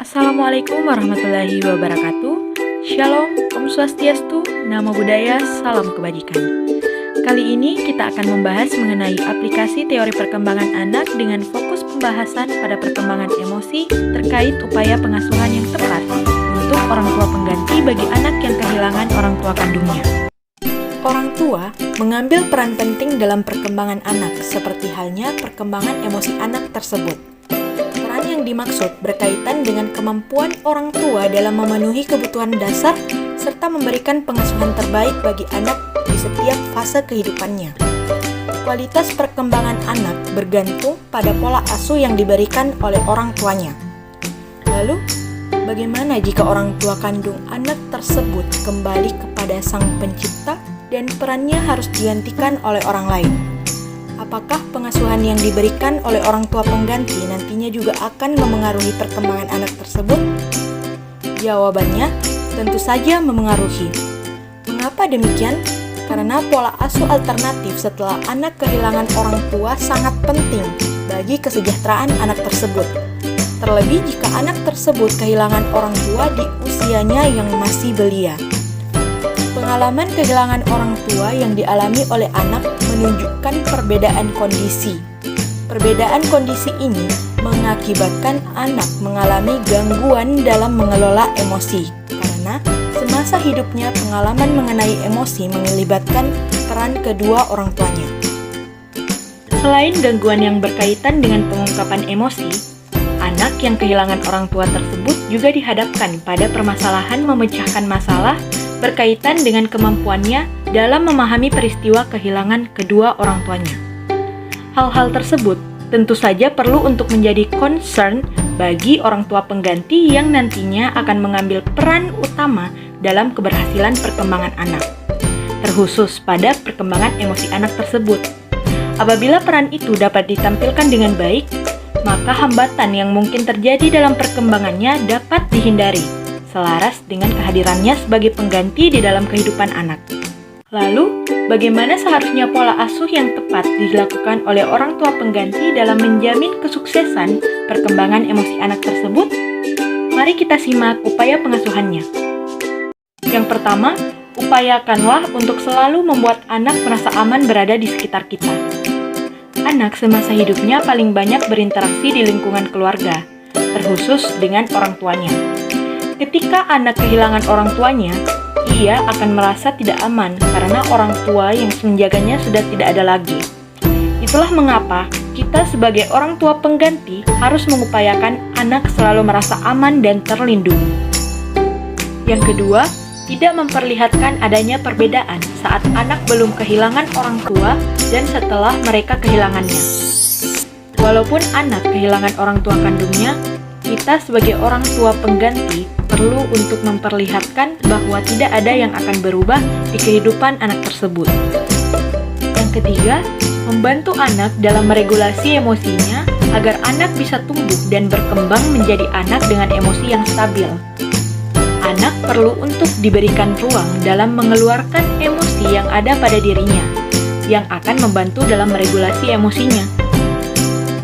Assalamualaikum warahmatullahi wabarakatuh. Shalom, Om Swastiastu, Namo Buddhaya, Salam Kebajikan. Kali ini kita akan membahas mengenai aplikasi teori perkembangan anak dengan fokus pembahasan pada perkembangan emosi terkait upaya pengasuhan yang tepat untuk orang tua pengganti bagi anak yang kehilangan orang tua kandungnya. Orang tua mengambil peran penting dalam perkembangan anak, seperti halnya perkembangan emosi anak tersebut. Peran yang dimaksud berkaitan dengan kemampuan orang tua dalam memenuhi kebutuhan dasar serta memberikan pengasuhan terbaik bagi anak di setiap fase kehidupannya. Kualitas perkembangan anak bergantung pada pola asuh yang diberikan oleh orang tuanya. Lalu, bagaimana jika orang tua kandung anak tersebut kembali kepada sang pencipta dan perannya harus digantikan oleh orang lain? Apakah pengasuhan yang diberikan oleh orang tua pengganti nantinya juga akan memengaruhi perkembangan anak tersebut? Jawabannya, tentu saja memengaruhi. Mengapa demikian? Karena pola asuh alternatif setelah anak kehilangan orang tua sangat penting bagi kesejahteraan anak tersebut. Terlebih jika anak tersebut kehilangan orang tua di usianya yang masih belia. Pengalaman kehilangan orang tua yang dialami oleh anak menunjukkan perbedaan kondisi. Perbedaan kondisi ini mengakibatkan anak mengalami gangguan dalam mengelola emosi, karena semasa hidupnya pengalaman mengenai emosi melibatkan peran kedua orang tuanya. Selain gangguan yang berkaitan dengan pengungkapan emosi, anak yang kehilangan orang tua tersebut juga dihadapkan pada permasalahan memecahkan masalah berkaitan dengan kemampuannya dalam memahami peristiwa kehilangan kedua orang tuanya. Hal-hal tersebut tentu saja perlu untuk menjadi concern bagi orang tua pengganti yang nantinya akan mengambil peran utama dalam keberhasilan perkembangan anak, terkhusus pada perkembangan emosi anak tersebut. Apabila peran itu dapat ditampilkan dengan baik, maka hambatan yang mungkin terjadi dalam perkembangannya dapat dihindari, selaras dengan kehadirannya sebagai pengganti di dalam kehidupan anak. Lalu, bagaimana seharusnya pola asuh yang tepat dilakukan oleh orang tua pengganti dalam menjamin kesuksesan perkembangan emosi anak tersebut? Mari kita simak upaya pengasuhannya. Yang pertama, upayakanlah untuk selalu membuat anak merasa aman berada di sekitar kita. Anak semasa hidupnya paling banyak berinteraksi di lingkungan keluarga, terkhusus dengan orang tuanya. Ketika anak kehilangan orang tuanya, ia akan merasa tidak aman karena orang tua yang menjaganya sudah tidak ada lagi. Itulah mengapa kita sebagai orang tua pengganti harus mengupayakan anak selalu merasa aman dan terlindungi. Yang kedua, tidak memperlihatkan adanya perbedaan saat anak belum kehilangan orang tua dan setelah mereka kehilangannya. Walaupun anak kehilangan orang tua kandungnya, kita sebagai orang tua pengganti perlu untuk memperlihatkan bahwa tidak ada yang akan berubah di kehidupan anak tersebut. Yang ketiga, membantu anak dalam meregulasi emosinya agar anak bisa tumbuh dan berkembang menjadi anak dengan emosi yang stabil. Anak perlu untuk diberikan ruang dalam mengeluarkan emosi yang ada pada dirinya, yang akan membantu dalam meregulasi emosinya.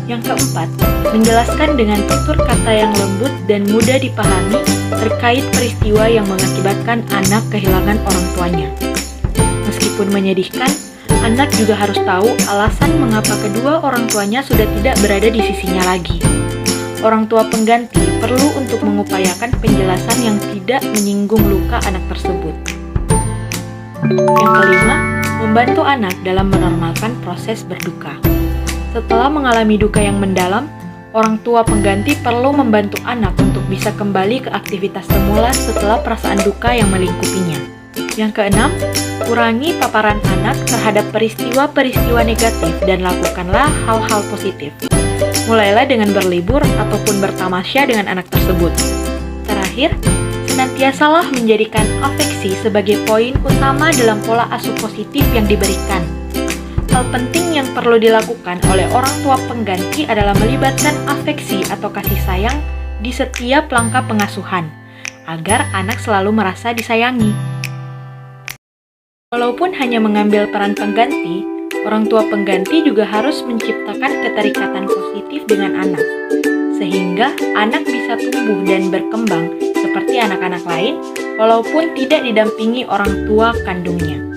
Yang keempat, menjelaskan dengan tutur kata yang lembut dan mudah dipahami terkait peristiwa yang mengakibatkan anak kehilangan orang tuanya. Meskipun menyedihkan, anak juga harus tahu alasan mengapa kedua orang tuanya sudah tidak berada di sisinya lagi. Orang tua pengganti perlu untuk mengupayakan penjelasan yang tidak menyinggung luka anak tersebut. Yang kelima, membantu anak dalam menormalkan proses berduka. Setelah mengalami duka yang mendalam, orang tua pengganti perlu membantu anak untuk bisa kembali ke aktivitas semula setelah perasaan duka yang melingkupinya. Yang keenam, kurangi paparan anak terhadap peristiwa-peristiwa negatif dan lakukanlah hal-hal positif. Mulailah dengan berlibur ataupun bertamasya dengan anak tersebut. Terakhir, senantiasalah menjadikan afeksi sebagai poin utama dalam pola asuh positif yang diberikan. Hal penting yang perlu dilakukan oleh orang tua pengganti adalah melibatkan afeksi atau kasih sayang di setiap langkah pengasuhan, agar anak selalu merasa disayangi. Walaupun hanya mengambil peran pengganti, orang tua pengganti juga harus menciptakan keterikatan positif dengan anak. sehingga anak bisa tumbuh dan berkembang seperti anak-anak lain walaupun tidak didampingi orang tua kandungnya.